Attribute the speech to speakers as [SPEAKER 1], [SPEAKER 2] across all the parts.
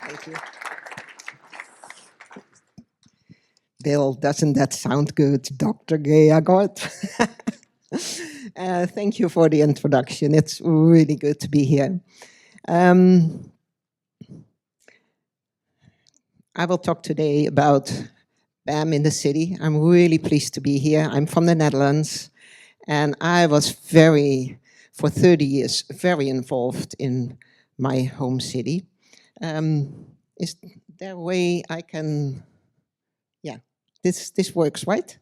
[SPEAKER 1] Thank you. Bill, doesn't that sound good, Dr. Gea Gort? Thank you for the introduction. It's really good to be here. I will talk today about BAM in the city. I'm really pleased to be here. I'm from the Netherlands, and I was for 30 years, very involved in my home city. Is there a way I can, yeah, this works, right?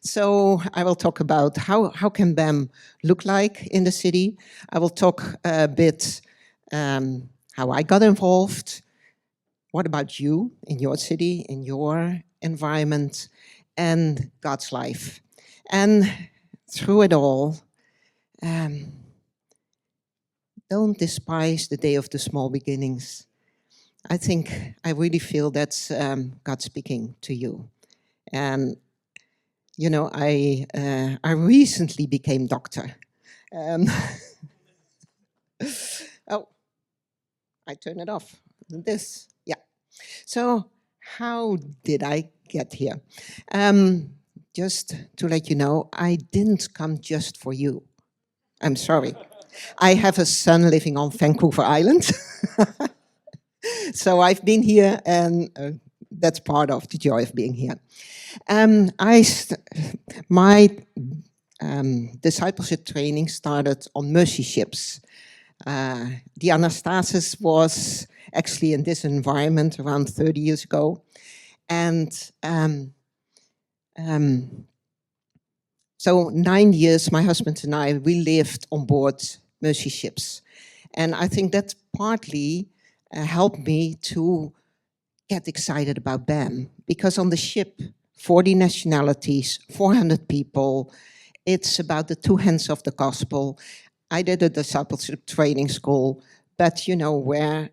[SPEAKER 1] So I will talk about how can BAM look like in the city. I will talk a bit how I got involved. What about you in your city, in your environment, and God's life? And through it all, don't despise the day of the small beginnings. I really feel that's God speaking to you. And you know, I recently became doctor. Oh, I turn it off. This, yeah. So how did I get here? Just to let you know, I didn't come just for you. I'm sorry. I have a son living on Vancouver Island. So I've been here, and that's part of the joy of being here. My discipleship training started on mercy ships. The anastasis was actually in this environment around 30 years ago. And so 9 years, my husband and I, we lived on board mercy ships. And I think that partly helped me to get excited about BAM. Because on the ship, 40 nationalities, 400 people, it's about the two hands of the gospel. I did a discipleship training school, but you know where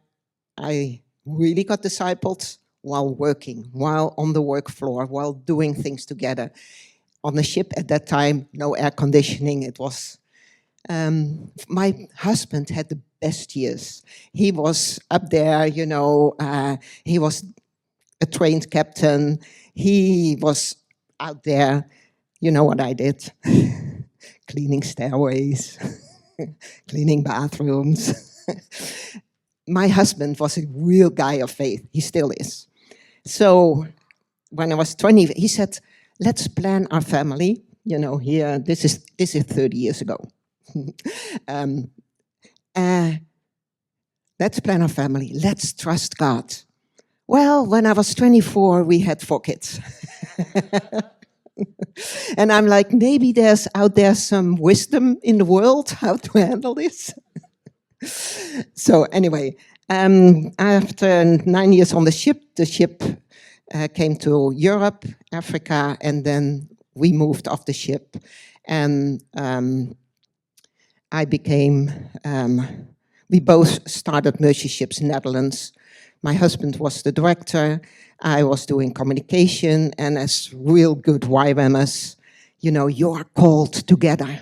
[SPEAKER 1] I really got discipled? While working, while on the work floor, while doing things together. On the ship at that time, no air conditioning. It was, my husband had the best years. He was up there, you know, he was a trained captain. He was out there, you know what I did? Cleaning stairways, cleaning bathrooms. My husband was a real guy of faith. He still is. So when I was 20, he said, let's plan our family. You know, here, this is 30 years ago. Let's plan our family. Let's trust God. Well, when I was 24, we had 4 kids. And I'm like, maybe there's out there some wisdom in the world how to handle this. So anyway, after 9 years on the ship came to Europe, Africa, and then we moved off the ship. And we both started Mercy Ships Netherlands. My husband was the director. I was doing communication, and as real good YWAMers, you know, you are called together.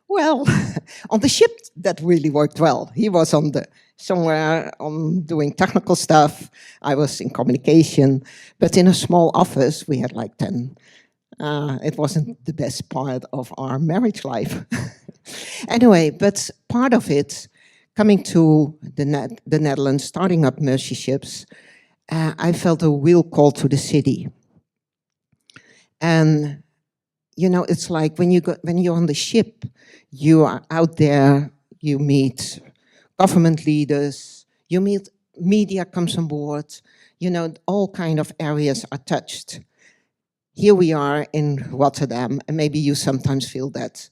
[SPEAKER 1] Well, on the ship, that really worked well. He was somewhere doing technical stuff. I was in communication. But in a small office, we had like 10. It wasn't the best part of our marriage life. Anyway, but part of it, coming to the Netherlands, starting up Mercy Ships, I felt a real call to the city. And you know, it's like when you're on the ship, you are out there, you meet government leaders, you meet media comes on board, you know, all kind of areas are touched. Here we are in Rotterdam, and maybe you sometimes feel that,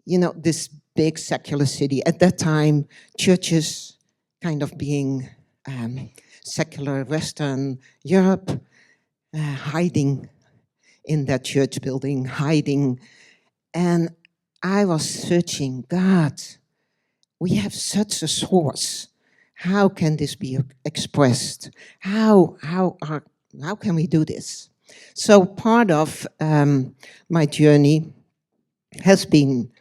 [SPEAKER 1] you know, this big secular city. At that time, churches kind of being secular Western Europe, hiding in that church building, hiding. And I was searching, God, we have such a source. How can this be expressed? How can we do this? So part of my journey has been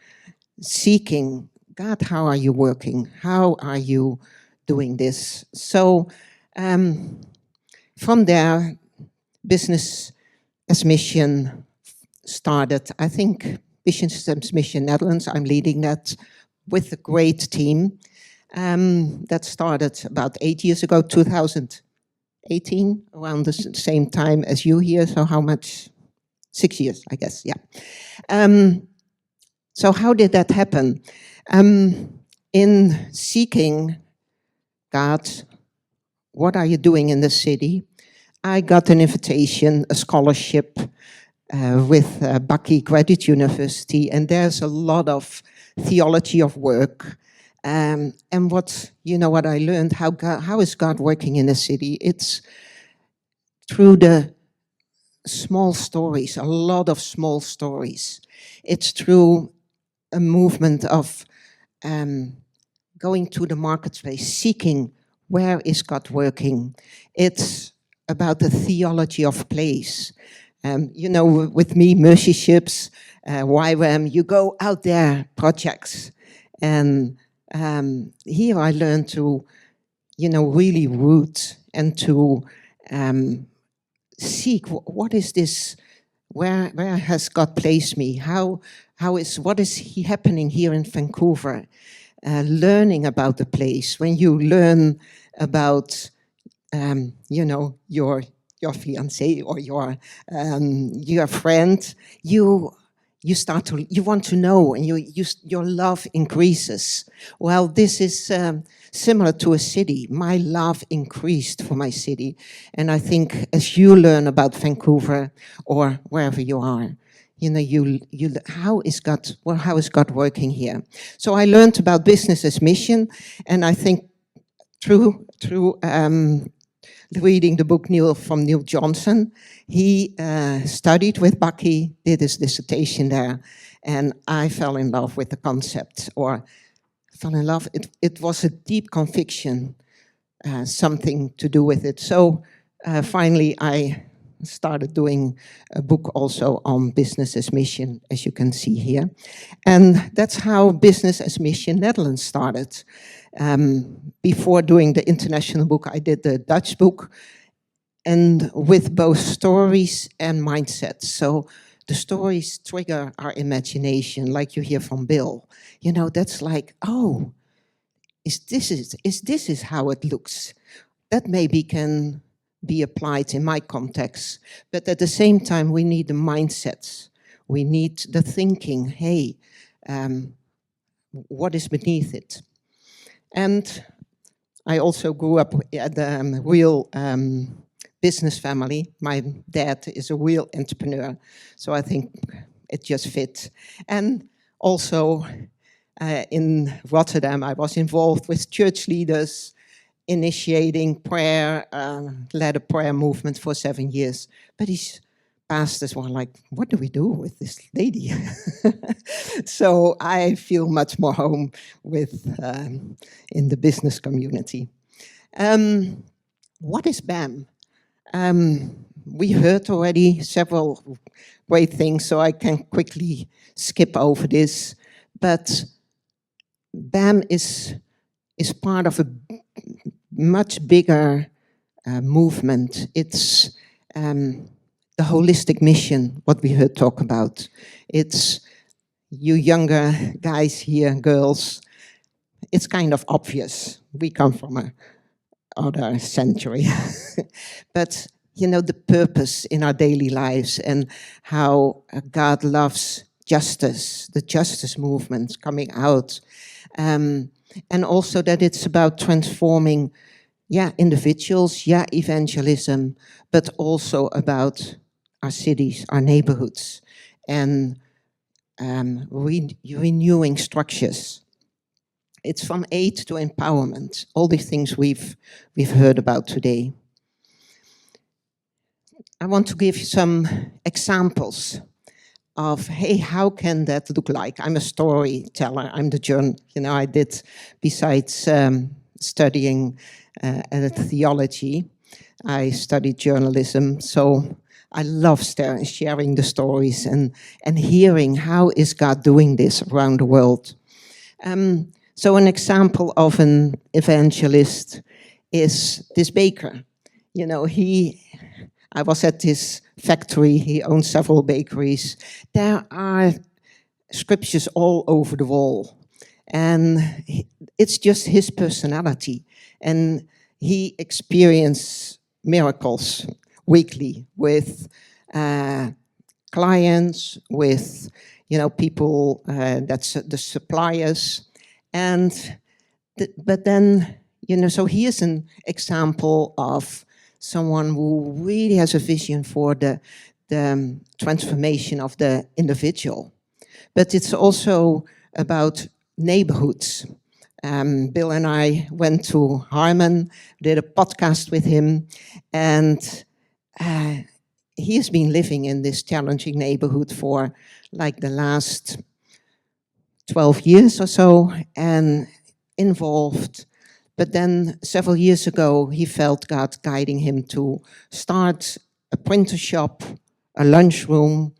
[SPEAKER 1] seeking, God, how are you working? How are you doing this. So from there, business as mission started. I think Vision Systems Mission Netherlands, I'm leading that with a great team. That started about 8 years ago, 2018, around the same time as you here. So how much? 6 years, I guess, yeah. So how did that happen? In seeking God, what are you doing in the city? I got an invitation, a scholarship with Bucky Graduate University, and there's a lot of theology of work. And what I learned, how is God working in the city? It's through the small stories, a lot of small stories. It's through a movement of going to the marketplace, seeking where is God working. It's about the theology of place. With me, Mercy Ships, YWAM, you go out there, projects. And here I learned to, really root and to seek what is this, where has God placed me? What is happening here in Vancouver? Learning about the place. When you learn about, your fiancé or your friend, you want to know, and your love increases. Well, this is similar to a city. My love increased for my city, and I think as you learn about Vancouver or wherever you are, how is God working here? So I learned about business as mission, and I think through reading the book from Neil Johnson, he studied with Bucky, did his dissertation there, and I fell in love with the concept, or fell in love. It was a deep conviction, something to do with it. So finally, I started doing a book also on business as mission, as you can see here. And that's how Business as Mission Netherlands started. Before doing the international book, I did the Dutch book, and with both stories and mindsets. So the stories trigger our imagination, like you hear from Bill. That's like, oh, is this how it looks? That maybe can be applied in my context. But at the same time, we need the mindsets. We need the thinking, hey, what is beneath it? And I also grew up at a real business family. My dad is a real entrepreneur, so I think it just fit. And also in Rotterdam, I was involved with church leaders, initiating prayer, led a prayer movement for 7 years. But these pastors were like, what do we do with this lady? So I feel much more home with in the business community. What is BAM? We heard already several great things, so I can quickly skip over this. But BAM is part of a much bigger movement. It's the holistic mission, what we heard talk about. It's you younger guys here, girls, it's kind of obvious. We come from a other century. But, the purpose in our daily lives and how God loves justice, the justice movement coming out. And also that it's about transforming, individuals, evangelism, but also about our cities, our neighborhoods, and renewing structures. It's from aid to empowerment, all these things we've heard about today. I want to give you some examples of, hey, how can that look like? I'm a storyteller, I'm the I did, besides studying theology, I studied journalism, so I love sharing the stories and hearing how is God doing this around the world. So an example of an evangelist is this baker. You know, I was at his factory, he owns several bakeries. There are scriptures all over the wall. And it's just his personality. And he experienced miracles weekly with clients, with people, that's the suppliers. But then, so he is an example of someone who really has a vision for the transformation of the individual. But it's also about neighborhoods. Bill and I went to Harmon, did a podcast with him, and he has been living in this challenging neighborhood for like the last 12 years or so, and involved. But then several years ago, he felt God guiding him to start a printer shop, a lunchroom,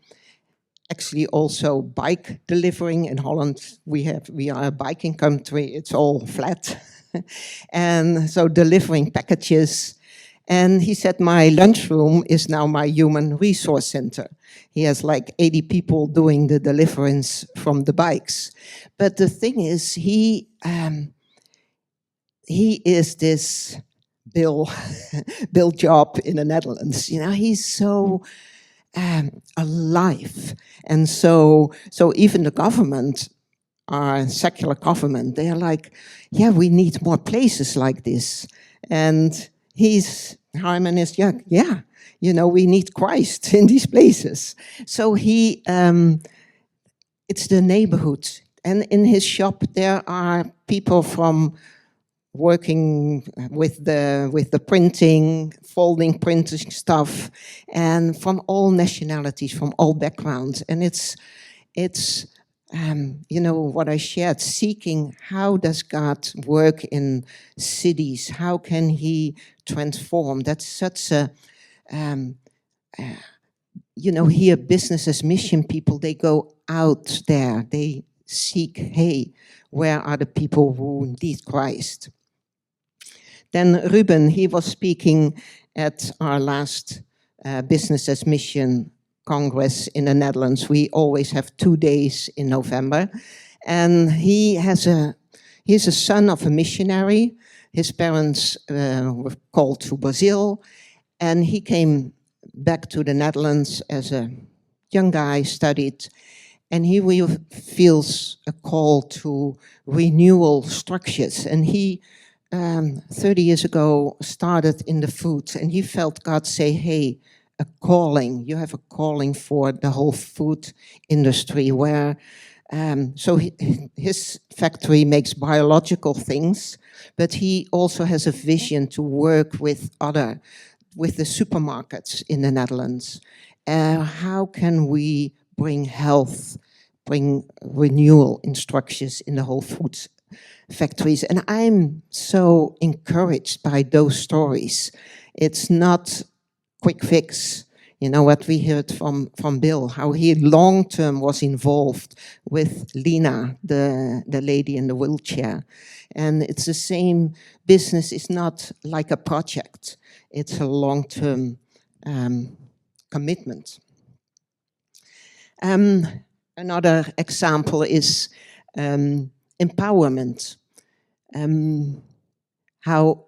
[SPEAKER 1] actually also bike delivering. In Holland, we are a biking country, it's all flat. And so delivering packages. And he said, my lunchroom is now my human resource center. He has like 80 people doing the deliverance from the bikes. But the thing is, he is this Bill Job in the Netherlands. He's so alive. And so even the government, our secular government, they are like, yeah, we need more places like this. And Harmon is, yeah, we need Christ in these places. So it's the neighborhood. And in his shop, there are people from working with the printing, folding printing stuff, and from all nationalities, from all backgrounds. And it's what I shared, seeking how does God work in cities? How can he transform? That's such a, here business as mission people, they go out there, they seek, hey, where are the people who need Christ? Then Ruben, he was speaking at our last Business as Mission Congress in the Netherlands. We always have 2 days in November. And he's a son of a missionary. His parents were called to Brazil. And he came back to the Netherlands as a young guy, studied. And he really feels a call to renewal structures. And he 30 years ago started in the food, and he felt God say, hey, a calling, you have a calling for the whole food industry, where his factory makes biological things, but he also has a vision to work with the supermarkets in the Netherlands. How can we bring health, bring renewal in structures in the whole food factories? And I'm so encouraged by those stories. It's not quick fix. What we heard from Bill, how he long-term was involved with Lena, the lady in the wheelchair. And it's the same business. It's not like a project. It's a long-term commitment. Another example is empowerment. How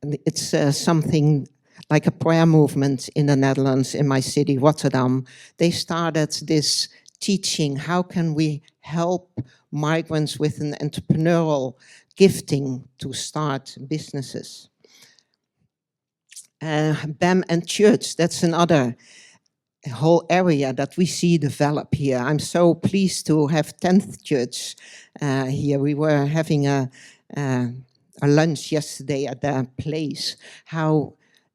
[SPEAKER 1] it's something like a prayer movement in the Netherlands, in my city, Rotterdam. They started this teaching, how can we help migrants with an entrepreneurial gifting to start businesses? BAM and church, that's another whole area that we see develop here. I'm so pleased to have 10th Church here. We were having a lunch yesterday at their place. How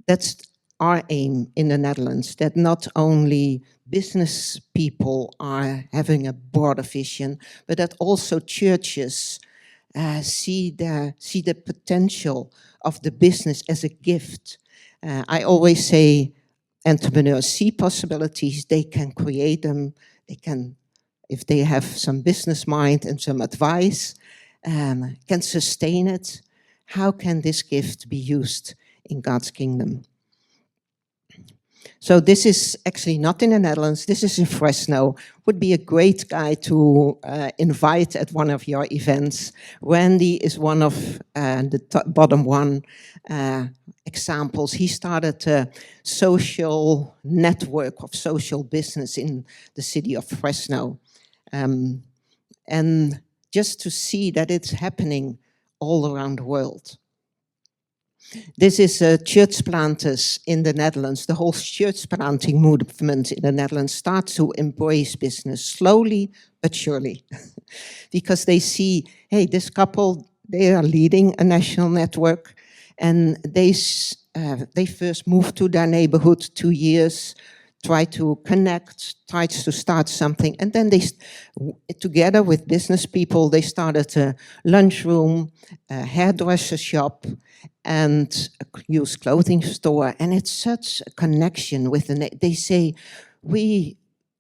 [SPEAKER 1] that's our aim in the Netherlands, that not only business people are having a broader vision, but that also churches see the potential of the business as a gift. I always say, entrepreneurs see possibilities, they can create them, they can, if they have some business mind and some advice, can sustain it? How can this gift be used in God's kingdom? So this is actually not in the Netherlands. This is in Fresno. Would be a great guy to invite at one of your events. Randy is one of the bottom one examples. He started a social network of social business in the city of Fresno. And just to see that it's happening all around the world. This is church planters in the Netherlands. The whole church planting movement in the Netherlands starts to embrace business slowly but surely. Because they see, hey, this couple, they are leading a national network, and they first moved to their neighborhood 2 years, try to connect, try to start something, and then they, together with business people, they started a lunchroom, a hairdresser shop, and a used clothing store. And it's such a connection with they say,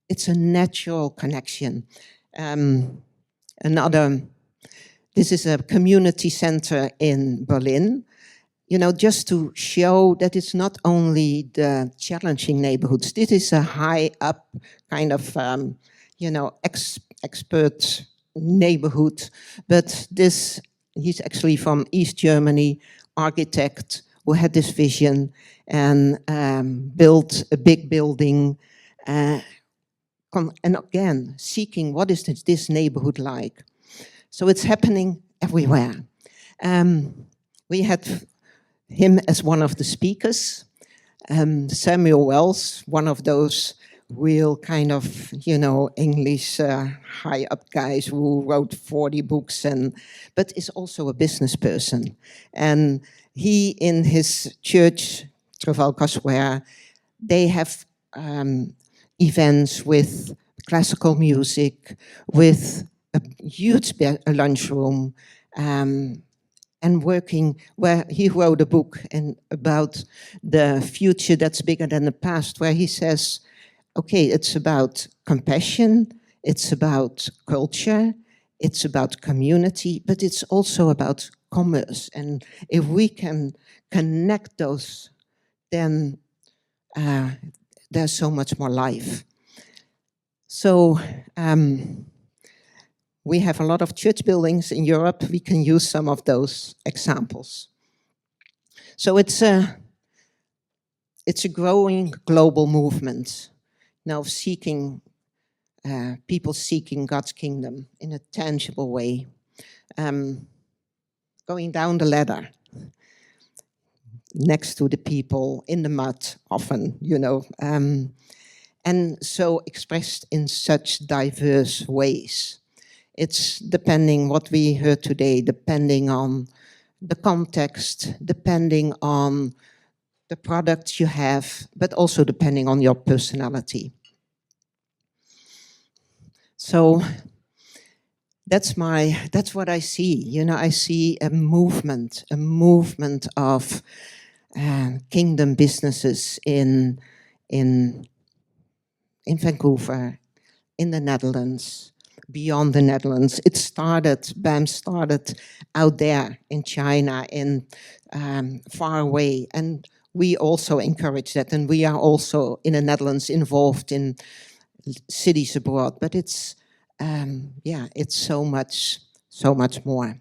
[SPEAKER 1] it's a natural connection. This is a community center in Berlin, just to show that it's not only the challenging neighborhoods. This is a high up kind of, expert neighborhood. But he's actually from East Germany, architect who had this vision and built a big building. And again, seeking what is this neighborhood like. So it's happening everywhere. We had him as one of the speakers. Samuel Wells, one of those real kind of, English high up guys who wrote 40 books, but is also a business person. And he, in his church, Trafalgar Square, they have events with classical music, with a huge lunchroom, and working, where he wrote a book about the future that's bigger than the past, where he says, okay, it's about compassion, it's about culture, it's about community, but it's also about commerce. And if we can connect those, then there's so much more life. So we have a lot of church buildings in Europe. We can use some of those examples. So it's a growing global movement now, people seeking God's kingdom in a tangible way, going down the ladder next to the people in the mud often, and so expressed in such diverse ways. It's depending what we heard today, depending on the context, depending on the products you have, but also depending on your personality. So that's what I see. I see a movement of kingdom businesses in Vancouver, in the Netherlands, beyond the Netherlands. BAM started out there in China, far away, and we also encourage that, and we are also in the Netherlands involved in cities abroad, but it's so much more.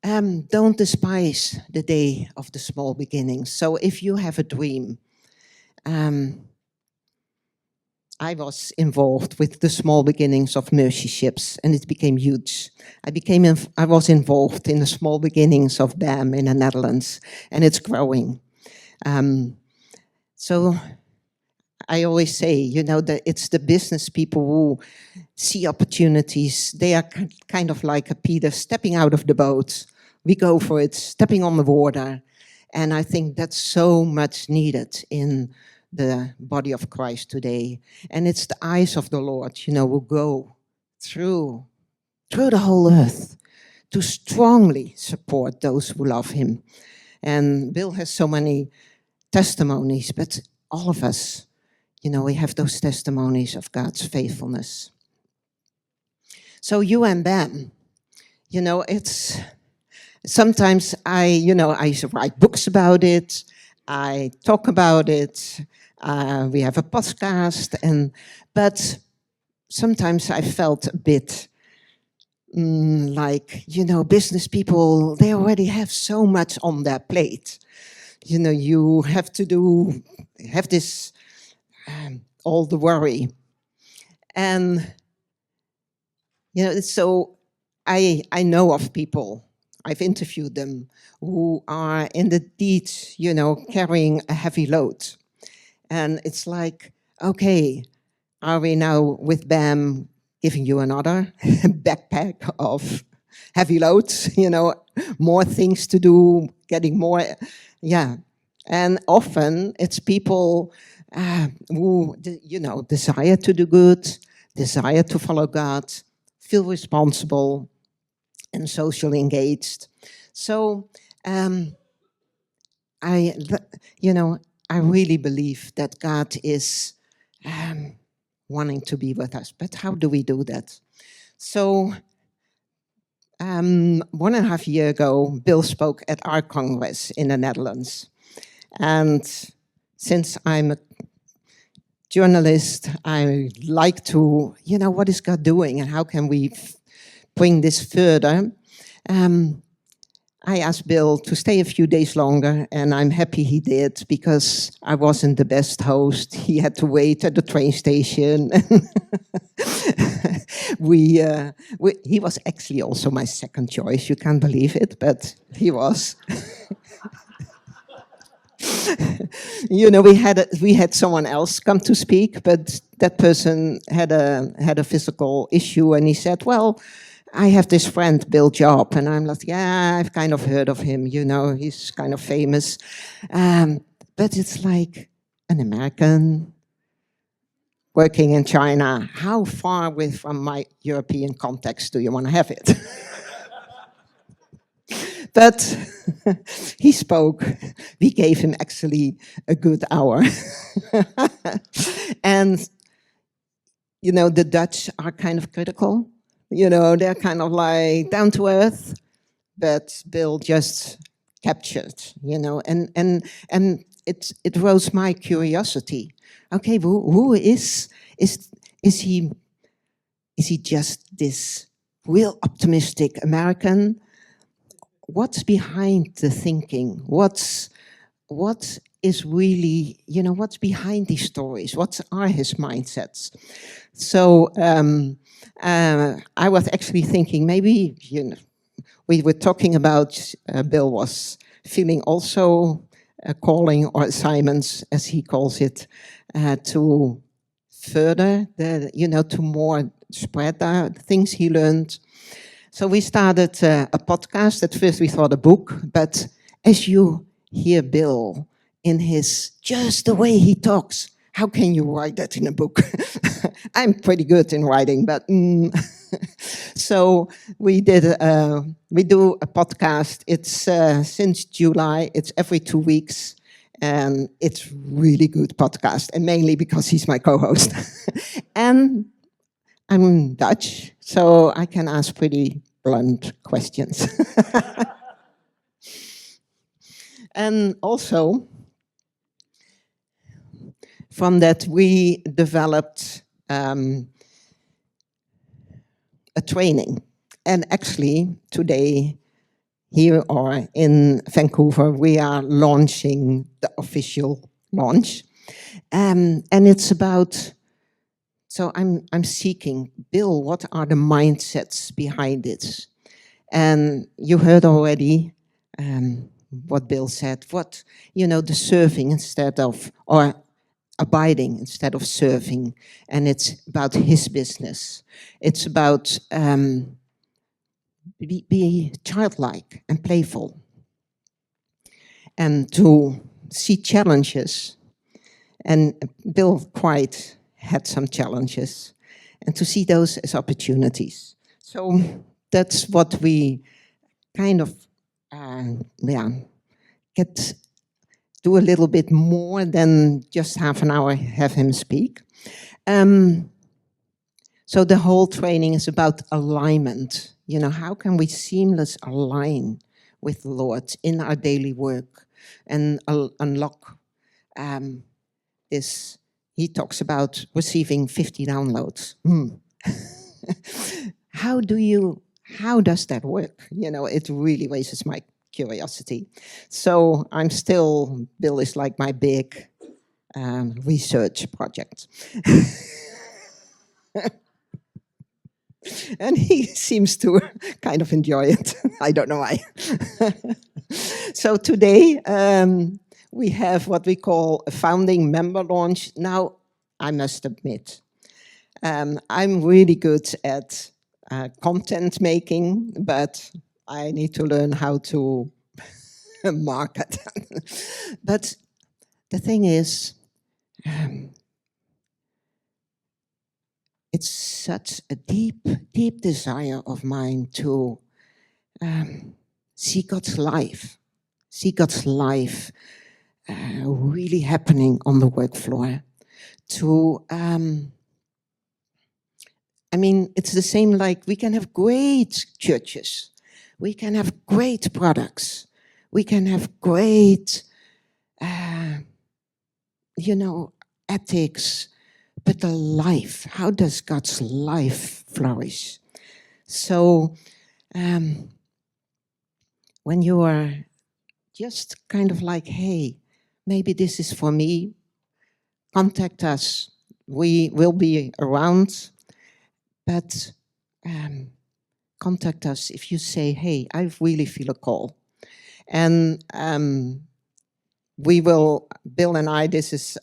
[SPEAKER 1] Don't despise the day of the small beginnings. So if you have a dream, I was involved with the small beginnings of Mercy Ships, and it became huge. I was involved in the small beginnings of BAM in the Netherlands, and it's growing. So I always say, that it's the business people who see opportunities. They are kind of like a Peter stepping out of the boat. We go for it, stepping on the water. And I think that's so much needed in the body of Christ today. And it's the eyes of the Lord, who go through the whole earth to strongly support those who love him. And Bill has so many testimonies, but all of us, we have those testimonies of God's faithfulness. So you and BAM, it's sometimes I write books about it. I talk about it. We have a podcast, but sometimes I felt a bit like, business people, they already have so much on their plate. You have to have this, all the worry. And, so I know of people, I've interviewed them, who are indeed, carrying a heavy load. And it's like, okay, are we now with BAM giving you another backpack of heavy loads, more things to do, getting more, yeah. And often it's people who, desire to do good, desire to follow God, feel responsible and socially engaged. So I, I really believe that God is wanting to be with us. But how do we do that? So 1.5 years ago, Bill spoke at our Congress in the Netherlands. And since I'm a journalist, I like to, what is God doing and how can we bring this further? I asked Bill to stay a few days longer, and I'm happy he did, because I wasn't the best host. He had to wait at the train station. He was actually also my second choice. You can't believe it, but he was. We had someone else come to speak, but that person had a physical issue, and he said, well, I have this friend, Bill Job, and I'm like, yeah, I've kind of heard of him, he's kind of famous. But it's like an American working in China. How far away from my European context do you want to have it? But he spoke. We gave him actually a good hour. And, the Dutch are kind of critical. They're kind of like down to earth, but Bill just captured, and it rose my curiosity. Okay, who is he just this real optimistic American? What's behind the thinking? What is really, what's behind these stories? What are his mindsets? So I was actually thinking maybe, we were talking about Bill was feeling also a calling or assignments, as he calls it, to further to more spread the things he learned. So we started a podcast. At first we thought a book, but as you hear Bill in just the way he talks, how can you write that in a book? I'm pretty good in writing, but so we do a podcast. It's since July. It's every 2 weeks, and it's really good podcast, and mainly because he's my co-host. And I'm Dutch, so I can ask pretty blunt questions. And also, from that, we developed a training. And actually, today, here or in Vancouver, we are launching the official launch. And it's about, so I'm seeking, Bill, what are the mindsets behind it? And you heard already what Bill said, the serving instead of, or abiding instead of serving, and it's about his business. It's about be childlike and playful, and to see challenges. And Bill quite had some challenges, and to see those as opportunities. So that's what we kind of do a little bit more than just half an hour, have him speak. So the whole training is about alignment How can we seamless align with the Lord in our daily work and unlock this? He talks about receiving 50 downloads. How does that work? It really raises my curiosity. So Bill is like my big research project. And he seems to kind of enjoy it. I don't know why. So today we have what we call a founding member launch. Now, I must admit, I'm really good at content making, but I need to learn how to market. But the thing is, it's such a deep, deep desire of mine to see God's life really happening on the work floor. It's the same like we can have great churches, we can have great products, we can have great, ethics, but the life, how does God's life flourish? So when you are just kind of like, hey, maybe this is for me, contact us. We will be around, but contact us if you say, hey, I really feel a call. And Bill and I, this is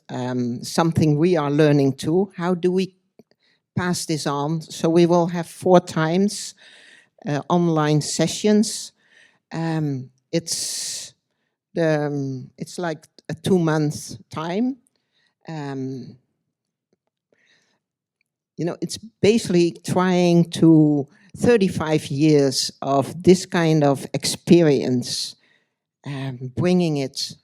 [SPEAKER 1] something we are learning too. How do we pass this on? So we will have 4 times online sessions. It's like a 2-month time. It's basically trying to 35 years of this kind of experience, bringing it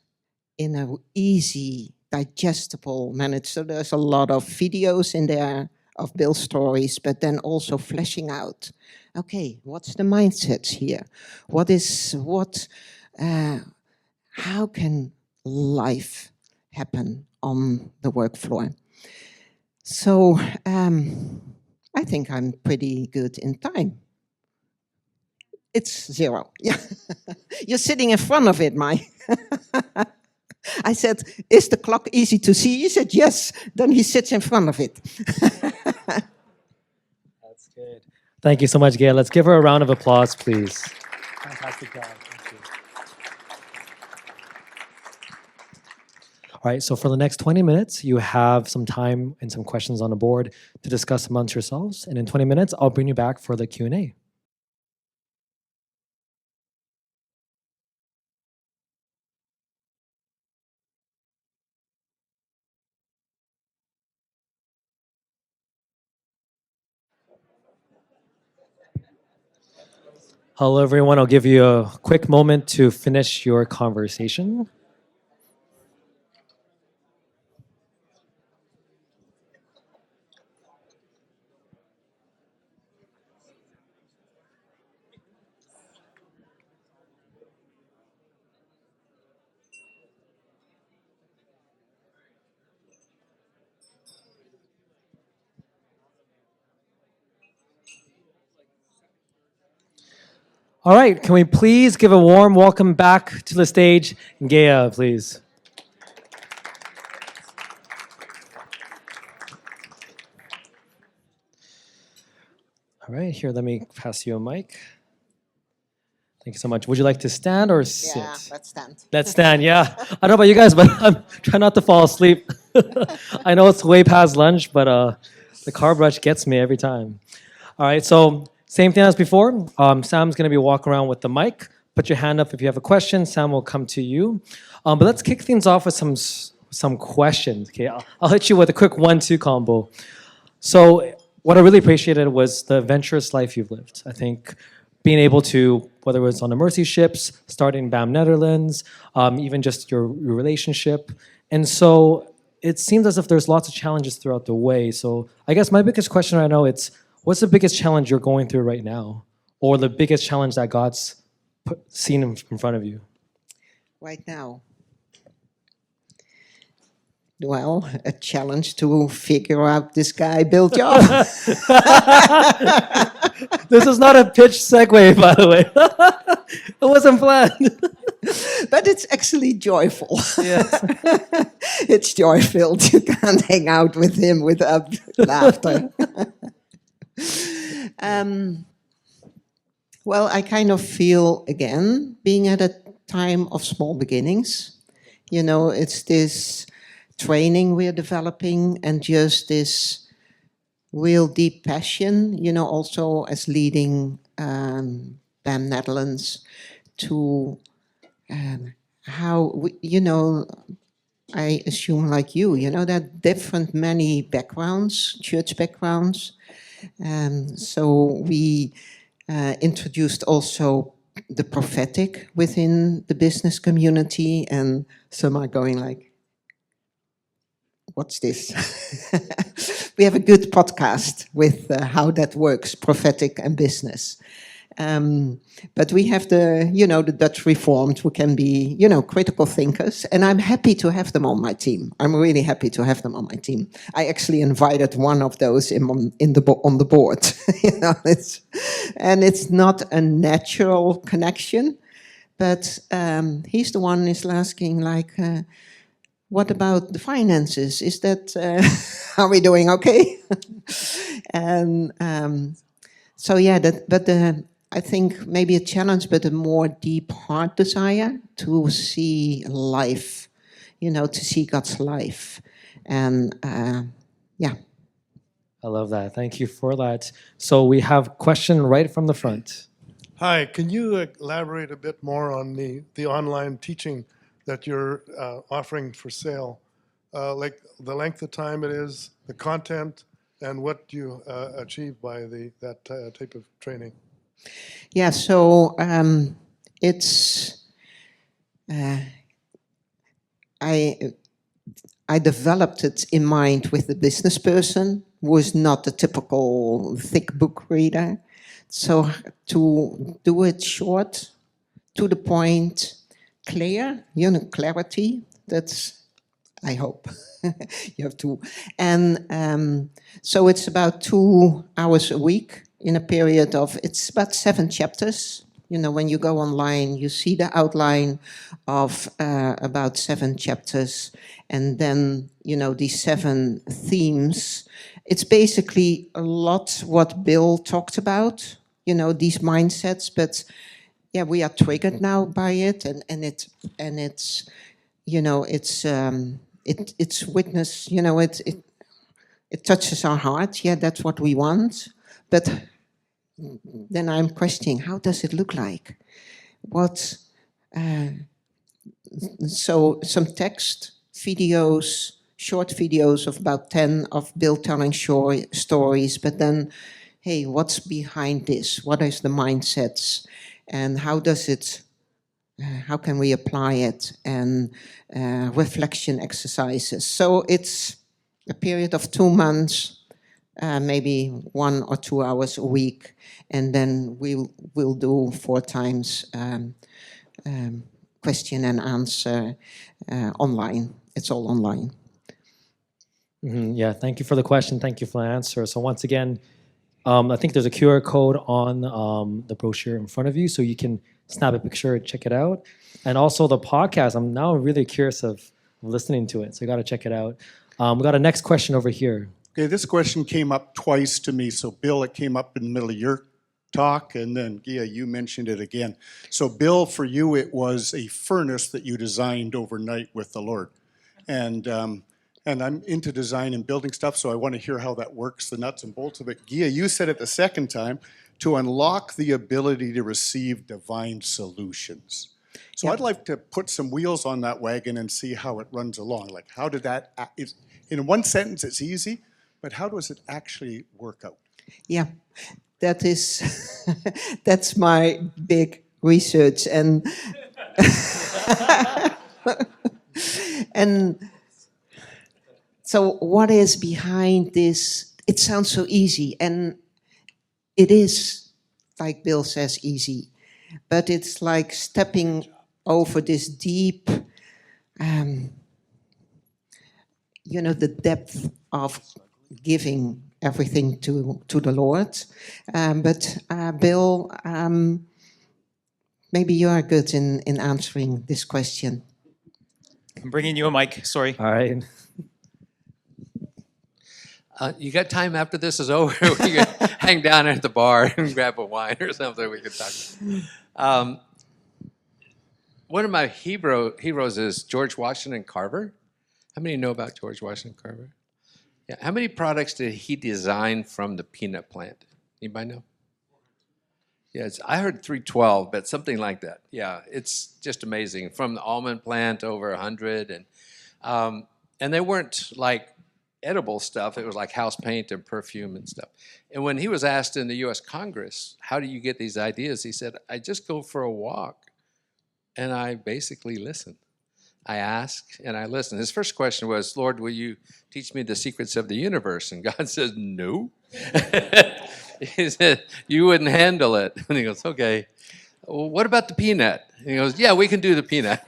[SPEAKER 1] in an easy, digestible manner. So there's a lot of videos in there of Bill's stories, but then also fleshing out, okay, what's the mindset here? How can life happen on the work floor? So I think I'm pretty good in time. It's 0. Yeah, you're sitting in front of it, Mike. I said, is the clock easy to see? He said, yes. Then he sits in front of it.
[SPEAKER 2] That's good. Thank you so much, Gea. Let's give her a round of applause, please. Fantastic job. Thank you. All right, so for the next 20 minutes, you have some time and some questions on the board to discuss amongst yourselves. And in 20 minutes, I'll bring you back for the Q&A. Hello, everyone. I'll give you a quick moment to finish your conversation. All right, can we please give a warm welcome back to the stage, Gea, please. All right, here, let me pass you a mic. Thank you so much. Would you like to stand or sit?
[SPEAKER 1] Yeah, let's stand.
[SPEAKER 2] Let's stand, yeah. I don't know about you guys, but I'm trying not to fall asleep. I know it's way past lunch, but the carb rush gets me every time. All right, so same thing as before. Sam's going to be walking around with the mic. Put your hand up if you have a question. Sam will come to you. But let's kick things off with some questions. Okay, I'll hit you with a quick 1-2 combo. So what I really appreciated was the adventurous life you've lived. I think being able to, whether it was on the Mercy ships, starting BAM Netherlands, even just your relationship. And so it seems as if there's lots of challenges throughout the way. So I guess my biggest question right now, what's the biggest challenge you're going through right now? or the biggest challenge that God's seen in front of you?
[SPEAKER 1] Right now, well, a challenge to figure out this guy Bill Job.
[SPEAKER 2] This is not a pitch segue, by the way. It wasn't planned.
[SPEAKER 1] But it's actually joyful.
[SPEAKER 2] Yes.
[SPEAKER 1] It's joy-filled. You can't hang out with him without laughter. Well, I kind of feel, again, being at a time of small beginnings. You know, it's this training we're developing and just this real deep passion, you know, also as leading BAM Netherlands to how, you know, I assume like you know, that different many backgrounds, church backgrounds. So we introduced also the prophetic within the business community, and some are going like, what's this? We have a good podcast with how that works, prophetic and business. But we have the, you know, the Dutch Reformed who can be, you know, critical thinkers, and I'm happy to have them on my team. I'm really happy to have them on my team. I actually invited one of those on the board. You know, it's not a natural connection, but he's the one who's asking like, what about the finances? Is that, are we doing okay? And so yeah, I think maybe a challenge, but a more deep heart desire to see life, you know, to see God's life. And yeah.
[SPEAKER 2] I love that. Thank you for that. So we have a question right from the front.
[SPEAKER 3] Hi, can you elaborate a bit more on the online teaching that you're offering for sale? Like the length of time it is, the content, and what you achieve by that type of training?
[SPEAKER 1] Yeah, so it's I developed it in mind with the business person who is not the typical thick book reader. So to do it short, to the point, clear, you know, clarity, that's, I hope, you have to. And so it's about 2 hours a week in a period of, it's about 7 chapters. You know, when you go online, you see the outline of about 7 chapters. And then, you know, these 7 themes. It's basically a lot what Bill talked about, you know, these mindsets. But yeah, we are triggered now by it. And it's, you know, it's witness, you know, it touches our heart. Yeah, that's what we want. But then I'm questioning, how does it look like? What? So some text, videos, short videos of about 10 of Bill telling stories, but then, hey, what's behind this? What is the mindsets? And how does it, how can we apply it? And reflection exercises. So it's a period of 2 months, maybe 1 or 2 hours a week, and then we'll do 4 times question and answer online. It's all online.
[SPEAKER 2] Mm-hmm. Yeah, thank you for the question. Thank you for the answer. So once again, I think there's a QR code on the brochure in front of you, so you can snap a picture and check it out. And also the podcast, I'm now really curious of listening to it, so you got to check it out. We got a next question over here.
[SPEAKER 4] Okay, this question came up twice to me. So Bill, it came up in the middle of your talk, and then Gea, you mentioned it again. So Bill, for you, it was a furnace that you designed overnight with the Lord. And I'm into design and building stuff, so I want to hear how that works, the nuts and bolts of it. Gea, you said it the second time, to unlock the ability to receive divine solutions. So
[SPEAKER 1] Yeah.
[SPEAKER 4] I'd like to put some wheels on that wagon and see how it runs along. Like, how did that, in one sentence, it's easy, but how does it actually work out?
[SPEAKER 1] Yeah, that is, that's my big research. And, and so what is behind this? It sounds so easy, and it is like Bill says, easy, but it's like stepping over this deep, the depth of giving everything to the Lord. But Bill, maybe you are good in answering this question.
[SPEAKER 5] I'm bringing you a mic. Sorry.
[SPEAKER 2] All right.
[SPEAKER 6] You got time after this is over? We can hang down at the bar and grab a wine or something. We can talk. One of my heroes is George Washington Carver. How many know about George Washington Carver? Yeah. How many products did he design from the peanut plant? Anybody know? Yeah, I heard 312, but something like that. Yeah, it's just amazing. From the almond plant, over 100, and they weren't like edible stuff. It was like house paint and perfume and stuff. And when he was asked in the U.S. Congress, how do you get these ideas? He said, I just go for a walk, and I basically listen. I ask and I listen. His first question was, Lord, will you teach me the secrets of the universe? And God says, no. He said, you wouldn't handle it. And he goes, okay. Well, what about the peanut? And he goes, yeah, we can do the peanut.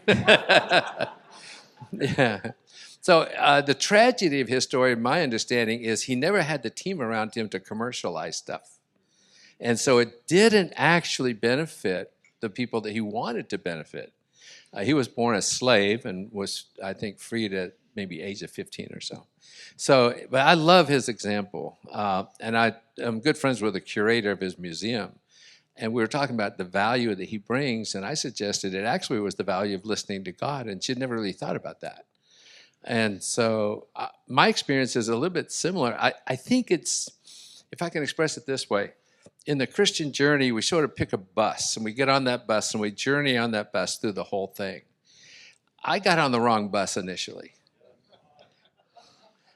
[SPEAKER 6] Yeah. So the tragedy of his story, my understanding, is he never had the team around him to commercialize stuff. And so it didn't actually benefit the people that he wanted to benefit. He was born a slave and was, I think, freed at maybe age of 15 or so. So, but I love his example. And I'm good friends with the curator of his museum. And we were talking about the value that he brings. And I suggested it actually was the value of listening to God. And she'd never really thought about that. And so my experience is a little bit similar. I think it's, if I can express it this way, in the Christian journey, we sort of pick a bus, and we get on that bus, and we journey on that bus through the whole thing. I got on the wrong bus initially,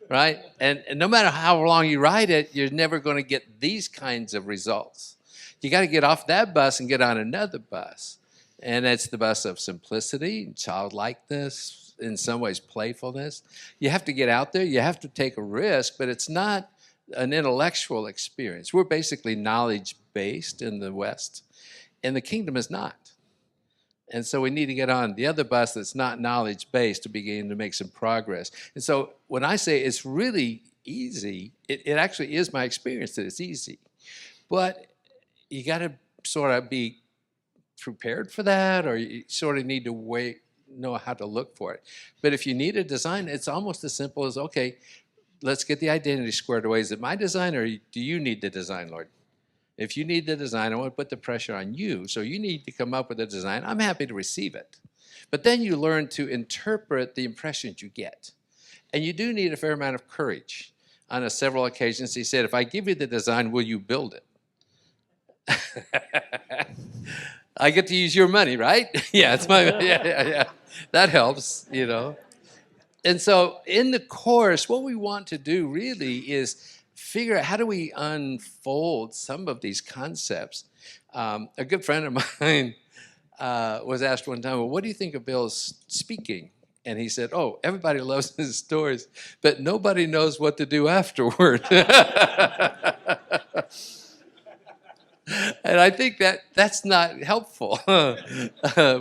[SPEAKER 6] right? And no matter how long you ride it, you're never going to get these kinds of results. You got to get off that bus and get on another bus. And it's the bus of simplicity, childlikeness, in some ways playfulness. You have to get out there. You have to take a risk, but it's not an intellectual experience. We're basically knowledge-based in the West, and the kingdom is not. And so we need to get on the other bus that's not knowledge-based to begin to make some progress. And so when I say it's really easy, it actually is my experience that it's easy. But you got to sort of be prepared for that, or you sort of need to know how to look for it. But if you need a design, it's almost as simple as, okay, let's get the identity squared away. Is it my design, or do you need the design, Lord? If you need the design, I want to put the pressure on you. So you need to come up with a design. I'm happy to receive it. But then you learn to interpret the impressions you get. And you do need a fair amount of courage. On several occasions, he said, if I give you the design, will you build it? I get to use your money, right? Yeah, it's my yeah. That helps, you know. And so in the course, what we want to do really is figure out how do we unfold some of these concepts. A good friend of mine was asked one time, well, what do you think of Bill's speaking? And he said, oh, everybody loves his stories, but nobody knows what to do afterward. And I think that's not helpful.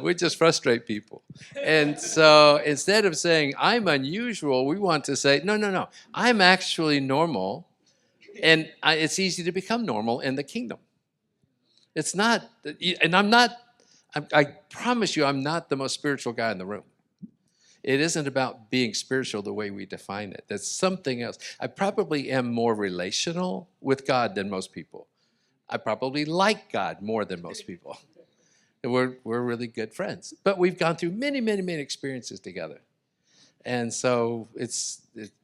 [SPEAKER 6] We just frustrate people. And so instead of saying, I'm unusual, we want to say, no, I'm actually normal. And it's easy to become normal in the kingdom. It's not, and I promise you, I'm not the most spiritual guy in the room. It isn't about being spiritual the way we define it. That's something else. I probably am more relational with God than most people. I probably like God more than most people. And we're really good friends. But we've gone through many, many, many experiences together. And so it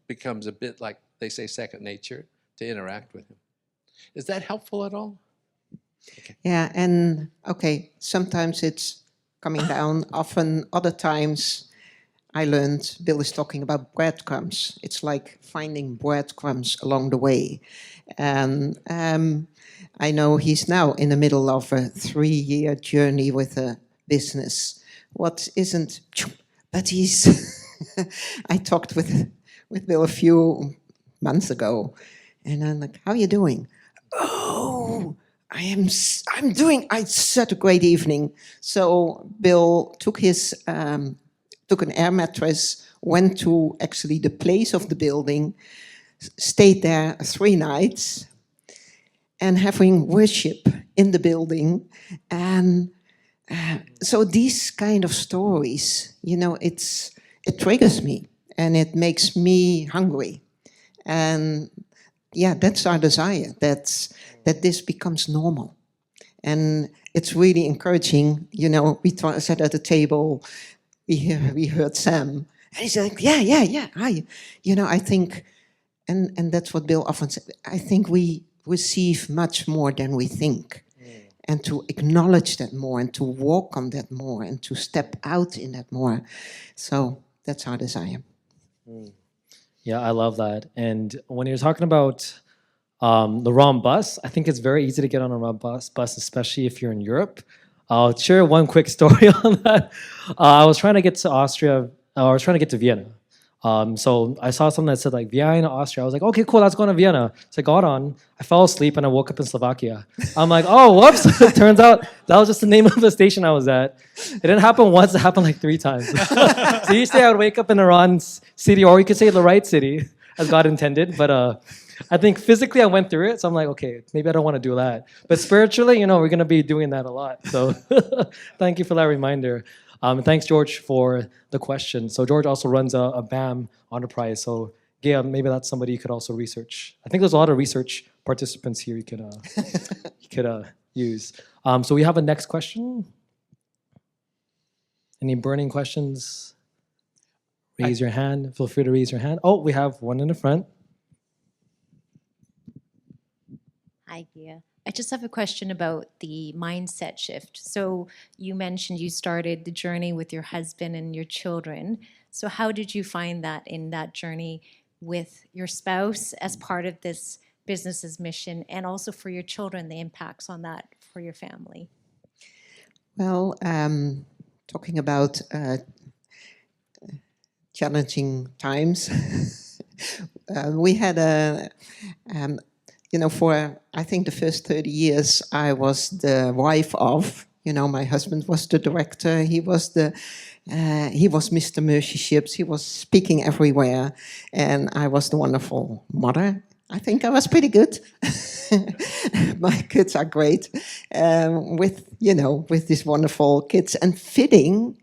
[SPEAKER 6] becomes a bit like, they say, second nature to interact with him. Is that helpful at all? Okay.
[SPEAKER 1] Yeah, and okay, sometimes it's coming down. Often, other times, I learned Bill is talking about breadcrumbs. It's like finding breadcrumbs along the way. And I know he's now in the middle of a 3-year journey with a business. What isn't, but he's, I talked with Bill a few months ago, and I'm like, how are you doing? Oh, I such a great evening. So Bill took took an air mattress, went to actually the place of the building, stayed there 3 nights, and having worship in the building. And so these kind of stories, it triggers me and it makes me hungry. And yeah, that's our desire, that this becomes normal. And it's really encouraging, we sat at the table, we heard Sam, and he's like, yeah, I think, and that's what Bill often said, I think we receive much more than we think. And to acknowledge that more, and to walk on that more, and to step out in that more. So that's our desire.
[SPEAKER 2] Yeah, I love that. And when you're talking about the wrong bus, I think it's very easy to get on a wrong bus, especially if you're in Europe. I'll share one quick story on that. I was trying to get to Austria. I was trying to get to Vienna. So I saw something that said like Vienna, Austria. I was like, okay, cool, let's go to Vienna. So I got on. I fell asleep and I woke up in Slovakia. I'm like, oh, whoops. It turns out that was just the name of the station I was at. It didn't happen once. It happened like 3 times. So each day I would wake up in the wrong city, or you could say the right city, as God intended. But I think physically I went through it. So I'm like, okay, maybe I don't want to do that. But spiritually, we're going to be doing that a lot. So thank you for that reminder. And thanks, George, for the question. So George also runs a BAM enterprise. So Gea, maybe that's somebody you could also research. I think there's a lot of research participants here you could use. So we have a next question. Any burning questions? Raise your hand. Feel free to raise your hand. Oh, we have one in the front.
[SPEAKER 7] Hi, Gea. I just have a question about the mindset shift. So you mentioned you started the journey with your husband and your children. So how did you find that in that journey with your spouse as part of this business's mission, and also for your children, the impacts on that for your family?
[SPEAKER 1] Well, talking about challenging times, we had for I think the first 30 years, I was the wife of, my husband was the director. He was Mr. Mercyships. He was speaking everywhere, and I was the wonderful mother. I think I was pretty good. My kids are great, with these wonderful kids, and fitting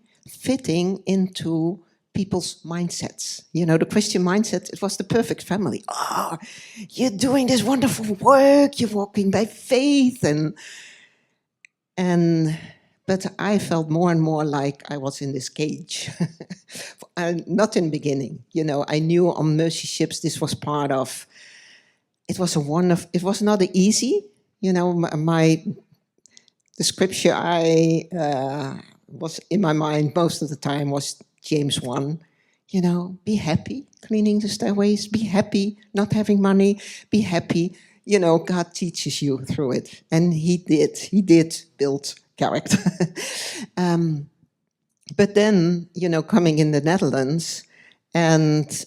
[SPEAKER 1] into people's mindsets. The Christian mindset, it was the perfect family. Oh, you're doing this wonderful work, you're walking by faith, but I felt more and more like I was in this cage. Not in the beginning. I knew on Mercyships this was part of, it was not easy. The scripture I was in my mind most of the time was James 1, be happy cleaning the stairways, be happy not having money, be happy. God teaches you through it. And he did build character. But then, coming in the Netherlands and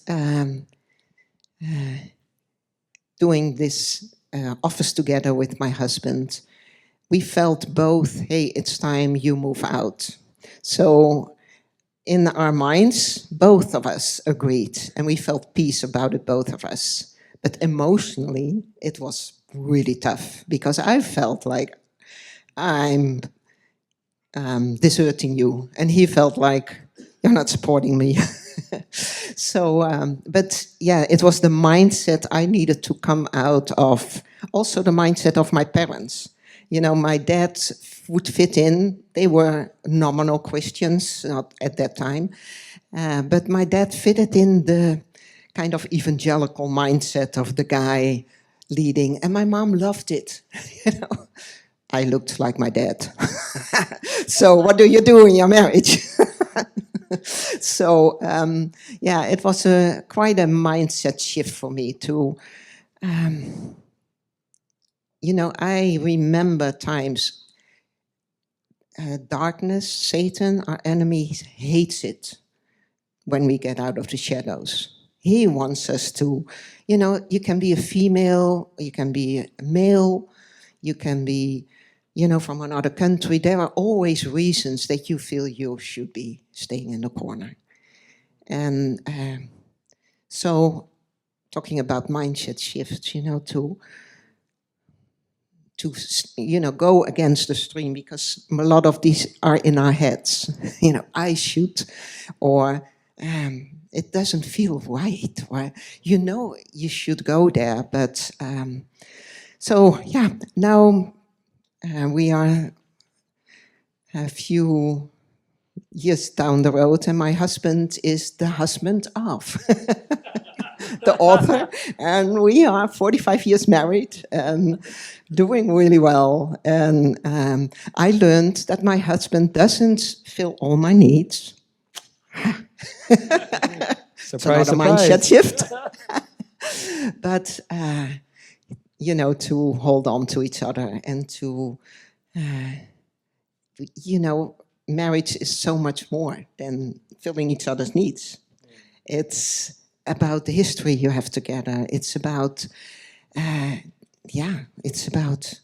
[SPEAKER 1] doing this office together with my husband, we felt both, hey, it's time you move out. So in our minds, both of us agreed, and we felt peace about it, both of us. But emotionally, it was really tough, because I felt like I'm deserting you, and he felt like you're not supporting me. So, but yeah, it was the mindset I needed to come out of. Also the mindset of my parents. My dad would fit in. They were nominal Christians, not at that time. But my dad fitted in the kind of evangelical mindset of the guy leading. And my mom loved it. I looked like my dad. So what do you do in your marriage? So, it was quite a mindset shift for me to... I remember times, darkness, Satan, our enemy, hates it when we get out of the shadows. He wants us to, you can be a female, you can be a male, You can be, from another country. There are always reasons that you feel you should be staying in the corner. And so talking about mindset shifts, to go against the stream, because a lot of these are in our heads. I should, or it doesn't feel right, or you should go there, but now we are a few years down the road, and my husband is the husband of the author, and we are 45 years married and doing really well. And I learned that my husband doesn't fill all my needs.
[SPEAKER 2] Surprise,
[SPEAKER 1] it's another mindset
[SPEAKER 2] surprise.
[SPEAKER 1] shift. But to hold on to each other, and to marriage is so much more than filling each other's needs. It's about the history you have together. It's about, it's about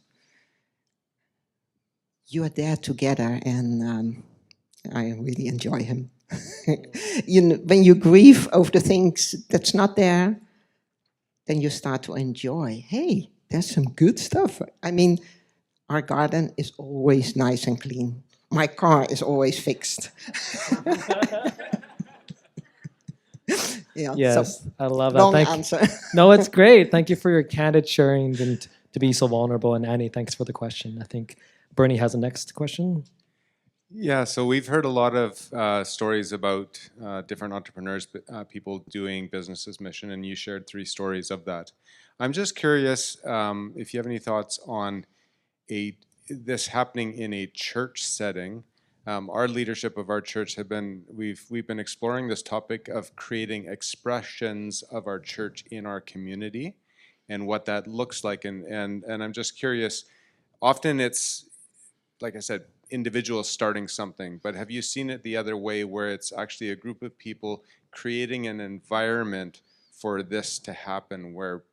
[SPEAKER 1] you are there together, and I really enjoy him. When you grieve over the things that's not there, then you start to enjoy. Hey, there's some good stuff. I mean, our garden is always nice and clean. My car is always fixed.
[SPEAKER 2] Yes, I love that.
[SPEAKER 1] Long answer.
[SPEAKER 2] No, it's great. Thank you for your candid sharing and to be so vulnerable. And Annie, thanks for the question. I think Bernie has the next question.
[SPEAKER 8] Yeah, so we've heard a lot of stories about different entrepreneurs, people doing business as mission, and you shared 3 stories of that. I'm just curious if you have any thoughts on this happening in a church setting. Our leadership of our church we've been exploring this topic of creating expressions of our church in our community and what that looks like. And I'm just curious, often it's, like I said, individuals starting something, but have you seen it the other way, where it's actually a group of people creating an environment for this to happen, where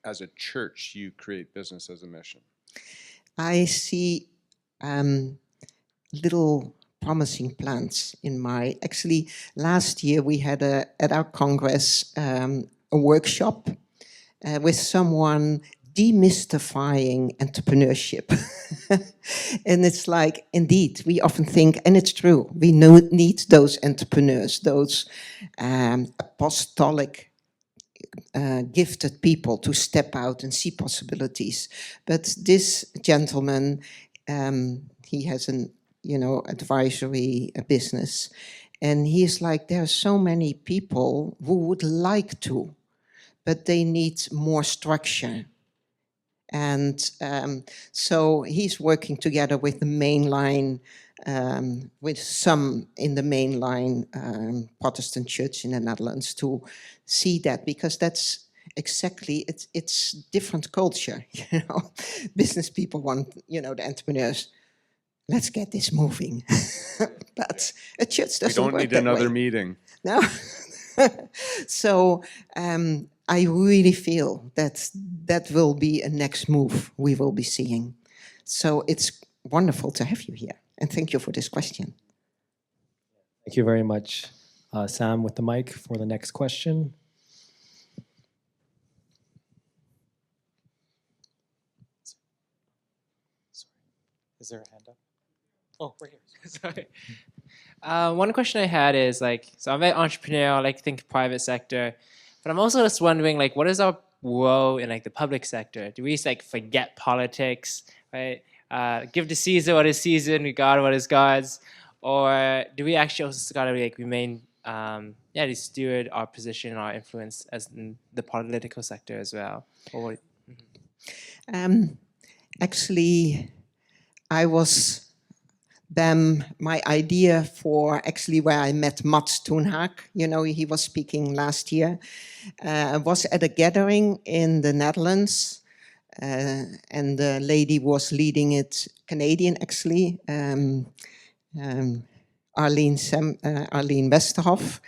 [SPEAKER 8] as a church you create business as a mission?
[SPEAKER 1] I see little promising plants in actually last year we had at our Congress a workshop with someone demystifying entrepreneurship. And it's like, indeed, we often think, and it's true, we need those entrepreneurs, those apostolic gifted people to step out and see possibilities. But this gentleman, he has an advisory business, and he's like, there are so many people who would like to, but they need more structure. And so he's working together with the mainline, with some in the mainline Protestant church in the Netherlands to see that, because that's exactly, it's different culture. Business people want, the entrepreneurs, let's get this moving. But a church doesn't work that way.
[SPEAKER 8] We don't need another meeting.
[SPEAKER 1] No. So I really feel that will be a next move we will be seeing. So it's wonderful to have you here. And thank you for this question.
[SPEAKER 2] Thank you very much. Sam with the mic for the next question.
[SPEAKER 5] Is there a hand up? Oh, right here. Sorry. One question I had is so I'm an entrepreneur, I like to think private sector, but I'm also just wondering, what is our role in the public sector? Do we just forget politics, right? Give to Caesar what is Caesar and God what is God's, or do we actually also gotta remain, to steward our position, our influence as in the political sector as well? Or,
[SPEAKER 1] Actually, I was my idea for actually where I met Mats Toenhaak, he was speaking last year, was at a gathering in the Netherlands, and the lady was leading it, Canadian actually, Arlene Westerhoff,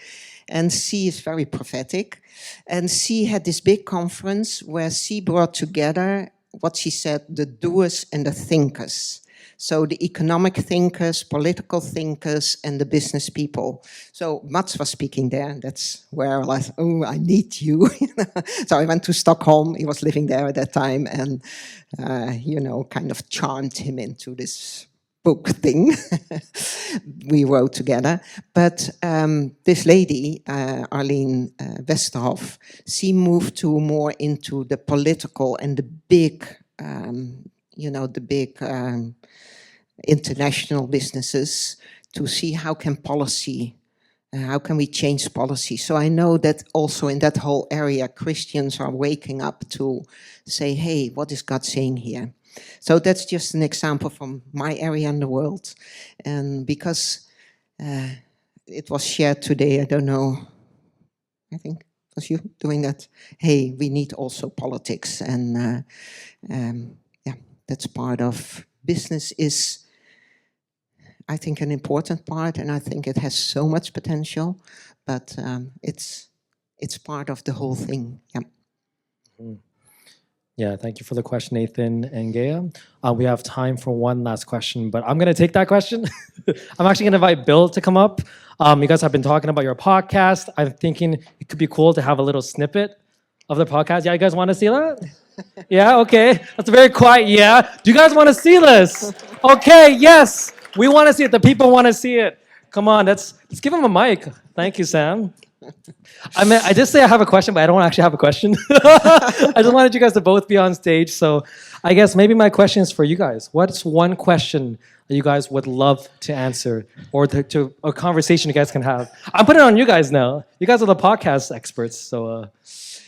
[SPEAKER 1] and she is very prophetic, and she had this big conference where she brought together what she said, the doers and the thinkers. So the economic thinkers, political thinkers, and the business people. So Mats was speaking there, and that's where I was, oh, I need you. So I went to Stockholm. He was living there at that time, and, kind of charmed him into this book thing we wrote together. But this lady, Arlene Westerhoff, she moved to more into the political and the big, international businesses to see how can we change policy. So I know that also in that whole area, Christians are waking up to say, hey, what is God saying here? So that's just an example from my area in the world. And because it was shared today, I don't know, I think it was you doing that. Hey, we need also politics. And that's part of business is, I think, an important part. And I think it has so much potential, but it's part of the whole thing. Yeah.
[SPEAKER 2] Mm. Yeah, thank you for the question, Nathan and Gea. We have time for one last question, but I'm going to take that question. I'm actually going to invite Bill to come up. You guys have been talking about your podcast. I'm thinking it could be cool to have a little snippet of the podcast. Yeah, you guys want to see that? Yeah, okay. That's a very quiet yeah. Do you guys want to see this? Okay, yes. We want to see it. The people want to see it. Come on, let's give him a mic. Thank you, Sam. I just say I have a question, but I don't actually have a question. I just wanted you guys to both be on stage. So I guess maybe my question is for you guys. What's one question that you guys would love to answer or to a conversation you guys can have? I'm putting it on you guys now. You guys are the podcast experts. So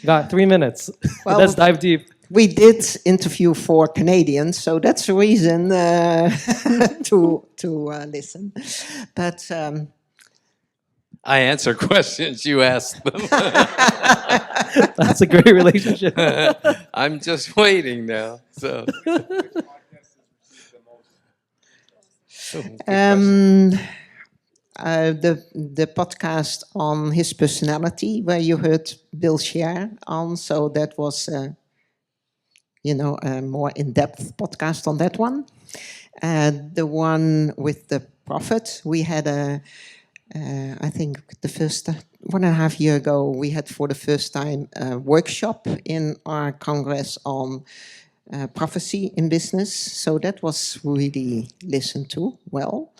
[SPEAKER 2] you got 3 minutes.
[SPEAKER 1] Well,
[SPEAKER 2] let's dive deep.
[SPEAKER 1] We did interview 4 Canadians, so that's a reason to listen. But
[SPEAKER 6] I answer questions, you ask them.
[SPEAKER 2] That's a great relationship.
[SPEAKER 6] I'm just waiting now. So.
[SPEAKER 1] The podcast on his personality, where you heard Bill share on, so that was a more in-depth podcast on that one. The one with the prophet, we had I think the first 1.5 years ago, we had for the first time a workshop in our Congress on prophecy in business. So that was really listened to well.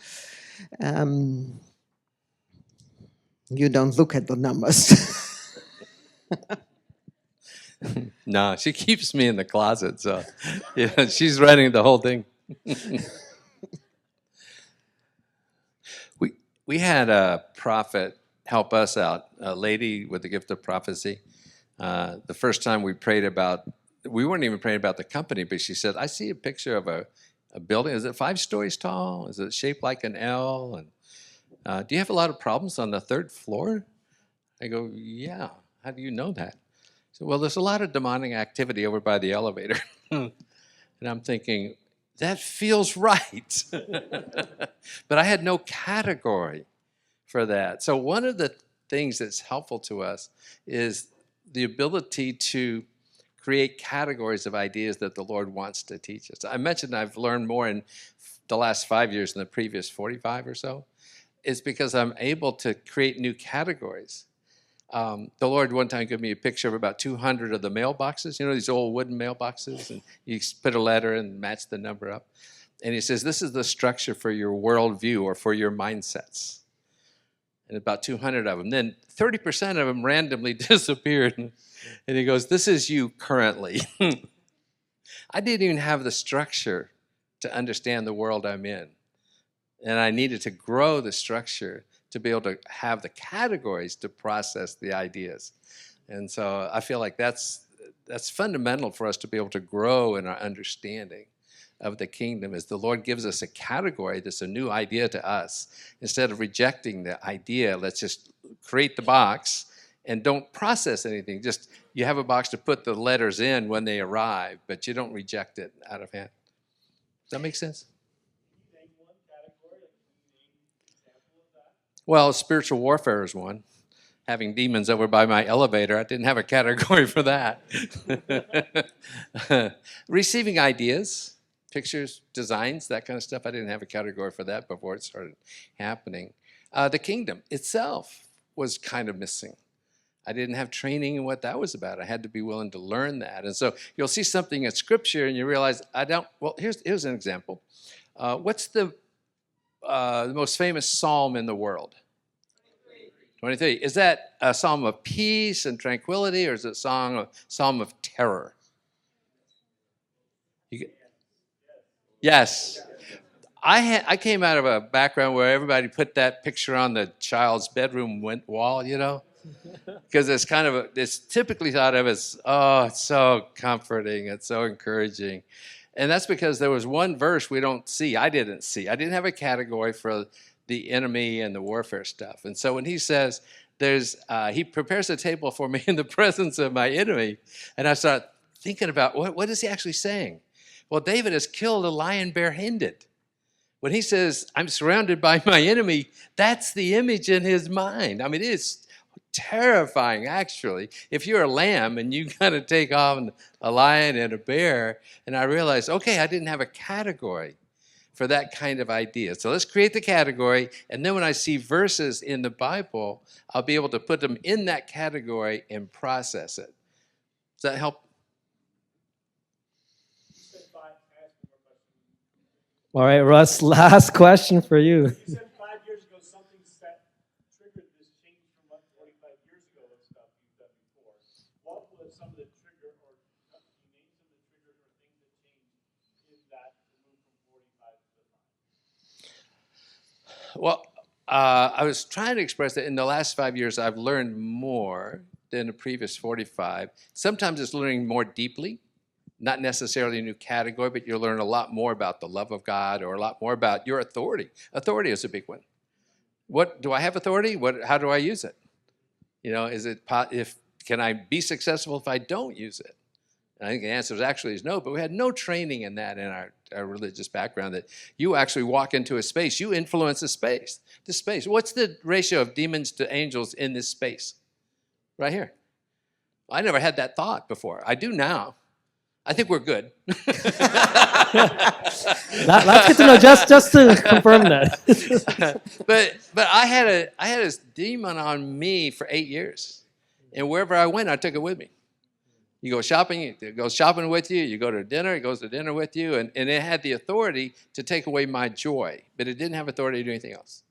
[SPEAKER 1] You don't look at the numbers.
[SPEAKER 6] No, she keeps me in the closet, so yeah, she's running the whole thing. We had a prophet help us out, a lady with the gift of prophecy. The first time we weren't even praying about the company, but she said, I see a picture of a building. Is it 5 stories tall? Is it shaped like an L? And do you have a lot of problems on the 3rd floor? I go, yeah. How do you know that? So, well, there's a lot of demonic activity over by the elevator. And I'm thinking, that feels right. But I had no category for that. So one of the things that's helpful to us is the ability to create categories of ideas that the Lord wants to teach us. I mentioned I've learned more in the last 5 years than the previous 45 or so. It's because I'm able to create new categories. The Lord one time gave me a picture of about 200 of the mailboxes, these old wooden mailboxes, and you put a letter and match the number up. And he says, this is the structure for your worldview or for your mindsets. And about 200 of them. Then 30% of them randomly disappeared. And he goes, this is you currently. I didn't even have the structure to understand the world I'm in. And I needed to grow the structure to be able to have the categories to process the ideas. And so I feel like that's fundamental for us to be able to grow in our understanding of the kingdom, is the Lord gives us a category that's a new idea to us. Instead of rejecting the idea, let's just create the box and don't process anything. Just you have a box to put the letters in when they arrive, but you don't reject it out of hand. Does that make sense? Well, spiritual warfare is one. having demons over by my elevator. I didn't have a category for that. Receiving ideas, pictures, designs, that kind of stuff. I didn't have a category for that before it started happening. The kingdom itself was kind of missing. I didn't have training in what that was about. I had to be willing to learn that. And so you'll see something in Scripture and you realize, well, here's an example. What's the most famous psalm in the world? 23. Is that a psalm of peace and tranquility, or is it a psalm of terror? Yes. I came out of a background where everybody put that picture on the child's bedroom wall, you know, because it's kind of it's typically thought of as, oh, it's so comforting, it's so encouraging. And that's because there was one verse we don't see. I didn't see. I didn't have a category for the enemy and the warfare stuff. And so when he says, he prepares a table for me in the presence of my enemy, and I start thinking about, what is he actually saying? Well, David has killed a lion barehanded. When he says, I'm surrounded by my enemy, that's the image in his mind. I mean, it is terrifying, actually. If you're a lamb and you got to take on a lion and a bear, and I realized, okay, I didn't have a category for that kind of idea. So let's create the category, and then when I see verses in the Bible, I'll be able to put them in that category and process it. Does that help?
[SPEAKER 2] All right, Russ, last question for you.
[SPEAKER 9] You said 5 years ago something triggered this change from what 45 years ago and stuff you've done before. What was some of the trigger, or can you name some of the triggers or things that changed in that to move from 45 to 5?
[SPEAKER 6] Well, I was trying to express that in the last 5 years, I've learned more than the previous 45. Sometimes it's learning more deeply. Not necessarily a new category, but you'll learn a lot more about the love of God, or a lot more about your authority. Authority is a big one. What do I have authority? How do I use it? You know, can I be successful if I don't use it? And I think the answer is no, but we had no training in that in our religious background, that you actually walk into a space, you influence a space. The space. What's the ratio of demons to angels in this space? Right here. I never had that thought before. I do now. I think we're good.
[SPEAKER 2] That's good to know, just to confirm that.
[SPEAKER 6] but I had a demon on me for 8 years. And wherever I went, I took it with me. You go shopping, it goes shopping with you. You go to dinner, it goes to dinner with you. And it had the authority to take away my joy, but it didn't have authority to do anything else.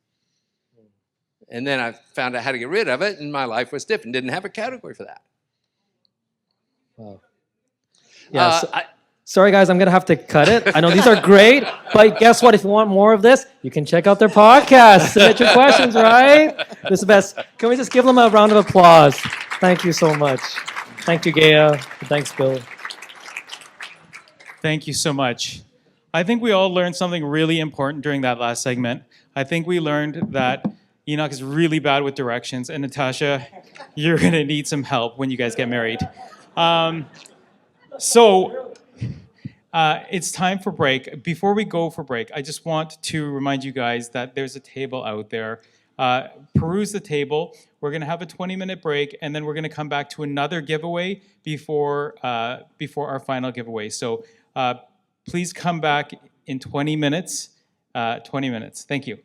[SPEAKER 6] And then I found out how to get rid of it, and my life was different. Didn't have a category for that.
[SPEAKER 2] Wow. Yeah, sorry guys, I'm gonna have to cut it. I know these are great, but guess what? If you want more of this, you can check out their podcast. Submit your questions, right? This is the best. Can we just give them a round of applause? Thank you so much. Thank you, Gea. Thanks, Bill.
[SPEAKER 9] Thank you so much. I think we all learned something really important during that last segment. I think we learned that Enoch is really bad with directions, and Natasha, you're gonna need some help when you guys get married. So it's time for break. Before we go for break, I just want to remind you guys that there's a table out there. Peruse the table. We're going to have a 20-minute break, and then we're going to come back to another giveaway before our final giveaway. So please come back in 20 minutes. 20 minutes. Thank you.